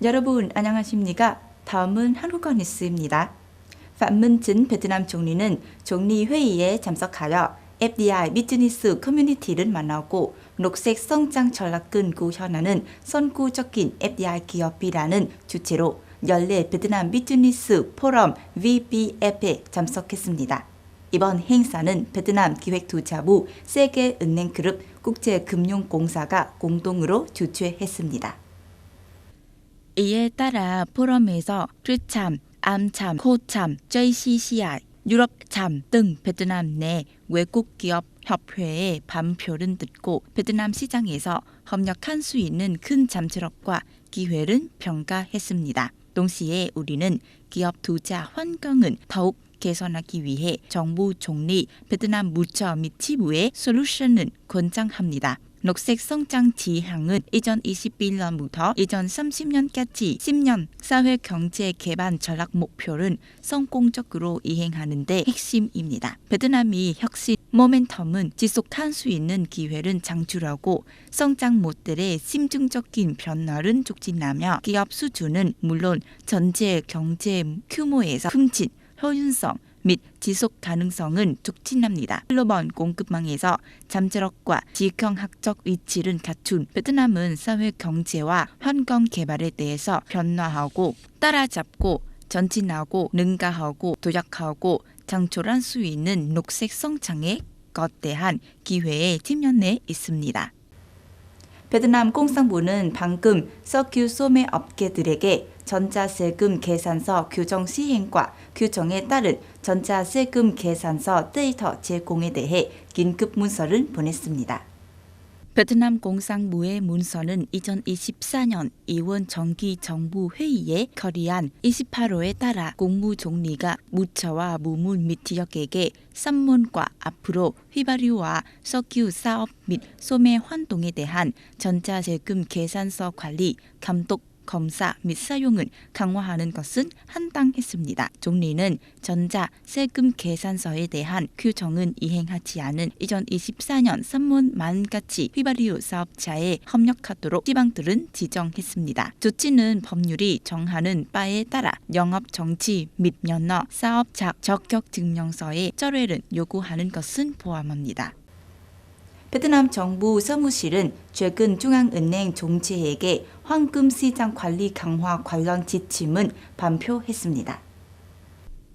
여러분 안녕하십니까? 다음은 한국어 뉴스입니다. 판문진 베트남 총리는 총리 회의에 참석하여 FDI 비즈니스 커뮤니티를 만나고 녹색 성장 전략을 구현하는 선구적인 FDI 기업이라는 주제로 연례 베트남 비즈니스 포럼 VBF에 참석했습니다. 이번 행사는 베트남 기획투자부 세계은행그룹 국제금융공사가 공동으로 주최했습니다. 이에 따라 포럼에서 트참, 암참, 코참, JCCI, 유럽참 등 베트남 내 외국 기업 협회의 반표를 듣고 베트남 시장에서 협력할 수 있는 큰 잠재력과 기회를 평가했습니다. 동시에 우리는 기업 투자 환경은 더욱 개선하기 위해 정부 총리 베트남 무처 및 지부의 솔루션을 권장합니다. 녹색 성장 지향은 2021년부터 2030년까지 10년 사회 경제 개발 전략 목표를 성공적으로 이행하는 데 핵심입니다. 베트남이 혁신 모멘텀은 지속할 수 있는 기회를 창출하고 성장 모델의 심층적인 변화를 촉진하며 기업 수준은 물론 전체 경제 규모에서 흠칫 효율성 및 지속 가능성은 촉진합니다. 글로벌 공급망에서 잠재력과 지형학적 위치를 갖춘 베트남은 사회 경제와 환경 개발에 대해서 변화하고 따라잡고 전진하고 능가하고 도약하고 창출할 수 있는 녹색 성장에 거대한 기회에 직면해 있습니다. 베트남 공산부는 방금 석유 소매 업계들에게 전자세금 계산서 규정 시행과 규정에 따른 전자세금 계산서 데이터 제공에 대해 긴급 문서를 보냈습니다. 베트남 공산부의 문서는 2024년 2월 정기 정부 회의에 결의안 28호에 따라 국무총리가 무처와 무문 및 지역에게 산문과 앞으로 휘발유와 석유 사업 및 소매 활동에 대한 전자세금 계산서 관리, 감독, 검사 및 사용을 강화하는 것은 한당했습니다. 총리는 전자 세금 계산서에 대한 규정은 이행하지 않은 2024년 3월 말까지 휘발유 사업자에 협력하도록 지방들은 지정했습니다. 조치는 법률이 정하는 바에 따라 영업 정지 및 면허, 사업자 적격 증명서의 철회를 요구하는 것은 포함합니다. 베트남 정부 사무실은 최근 중앙은행 총재에게 황금시장 관리 강화 관련 지침을 발표했습니다.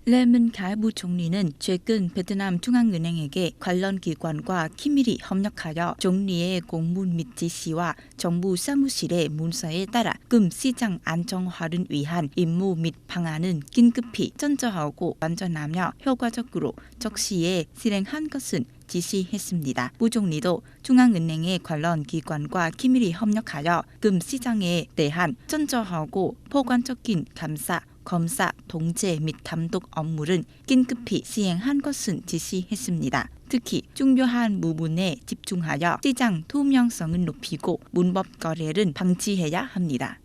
레문 가 부총리는 최근 베트남 중앙은행에게 관련 기관과 긴밀히 협력하여 총리의 공문 및 지시와 정부 사무실의 문서에 따라 금 시장 안정화를 위한 임무 및 방안은 긴급히 전처하고 완전하며 효과적으로 적시에 실행한 것은 지시했습니다. 부총리도 중앙은행의 관련 기관과 긴밀히 협력하여 금 시장에 대한 전처하고 포괄적인 감사, 검사, 통제 및 감독 업무를 긴급히 시행한 것은 지시했습니다. 특히 중요한 부분에 집중하여 시장 투명성을 높이고 문법 거래를 방지해야 합니다.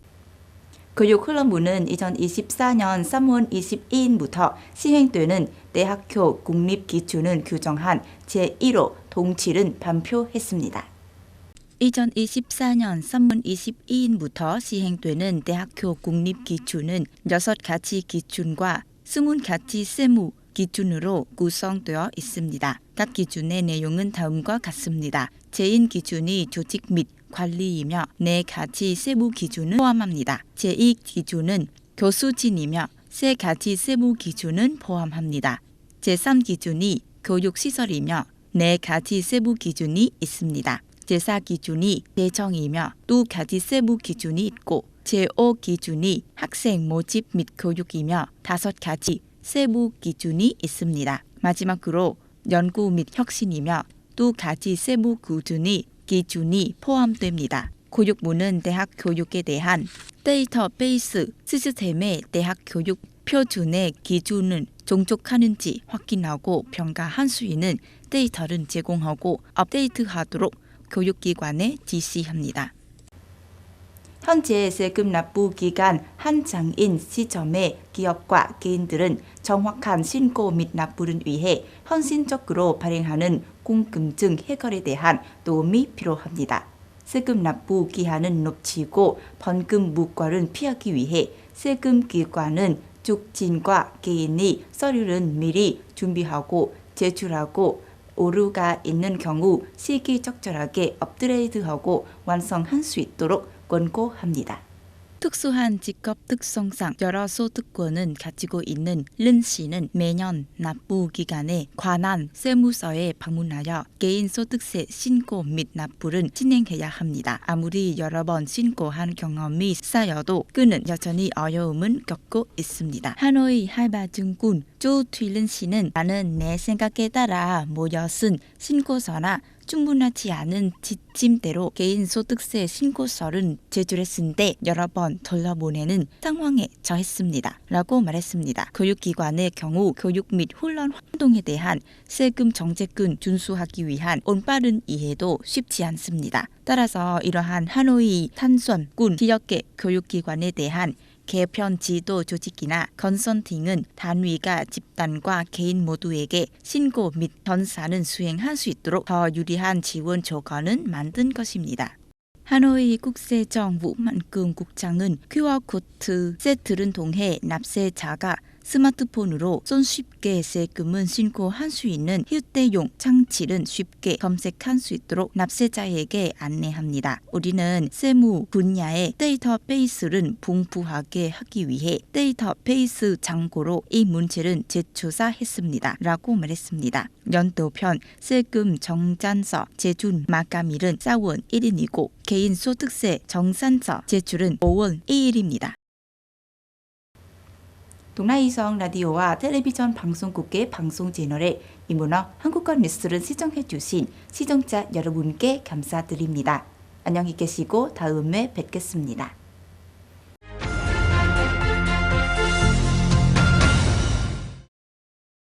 교육훈련부는 2024년 3월 22일부터 시행되는 대학교 국립기준을 규정한 제1호 동치를 발표했습니다. 2024년 3월 22일부터 시행되는 대학교 국립기준은 6가지 기준과 20가지 세무 기준으로 구성되어 있습니다. 각 기준의 내용은 다음과 같습니다. 제1 기준이 조직 및 관리이며 4가지 세부 기준을 포함합니다. 제2 기준은 교수진이며 3가지 세부 기준을 포함합니다. 제3 기준이 교육시설이며 4가지 세부 기준이 있습니다. 제4 기준이 재정이며 2가지 세부 기준이 있고 제5 기준이 학생 모집 및 교육이며 5가지 세부 기준이 있습니다. 마지막으로 연구 및 혁신이며 2가지 세부 기준이 포함됩니다. 교육부는 대학 교육에 대한 데이터베이스 시스템의 대학 교육 표준의 기준을 종족하는지 확인하고 평가할 수 있는 데이터를 제공하고 업데이트하도록 교육기관에 지시합니다. 현재 세금 납부 기간 한창인 시점에 기업과 개인들은 정확한 신고 및 납부를 위해 헌신적으로 발행하는 궁금증 해결에 대한 도움이 필요합니다. 세금 납부 기한은 높이고 번금 무과를 피하기 위해 세금 기관은 죽진과 개인이 서류를 미리 준비하고 제출하고 오류가 있는 경우 시기적절하게 업그레이드하고 완성할 수 있도록 권고합니다. 특수한 직업 특성상 여러 소득권을 가지고 있는 른 씨는 매년 납부 기간에 관한 세무서에 방문하여 개인 소득세 신고 및 납부를 진행해야 합니다. 아무리 여러 번 신고한 경험이 쌓여도 그는 여전히 어려움을 겪고 있습니다. 하노이 할바증군 조튀른 씨는 나는 내 생각에 따라 모여 쓴 신고서나 충분하지 않은 지침대로 개인 소득세 신고서를 제출했는데 여러 번 돌려보내는 상황에 처했습니다. 라고 말했습니다. 교육기관의 경우 교육 및 훈련 활동에 대한 세금 정책을 준수하기 위한 올바른 이해도 쉽지 않습니다. 따라서 이러한 하노이 탄선군 지역의 교육기관에 대한 개편 지도 조직이나 컨설팅은 단위가 집단과 개인 모두에게 신고 및 전사는 수행할 수 있도록 더 유리한 지원 조건을 만든 것입니다. 하노이 국세정부만큼 국장은 QR코드 세트를 통해 납세자가 스마트폰으로 손쉽게 세금을 신고할 수 있는 휴대용 장치를 쉽게 검색할 수 있도록 납세자에게 안내합니다. 우리는 세무 분야의 데이터베이스를 풍부하게 하기 위해 데이터베이스 창고로 이 문제를 재조사했습니다. 라고 말했습니다. 연도편 세금 정산서 제출 마감일은 4월 1일이고 개인 소득세 정산서 제출은 5월 2일입니다. 동라이성 라디오와 텔레비전 방송국의 방송 채널에 이문어 한국어 뉴스를 시청해 주신 시청자 여러분께 감사드립니다. 안녕히 계시고 다음에 뵙겠습니다.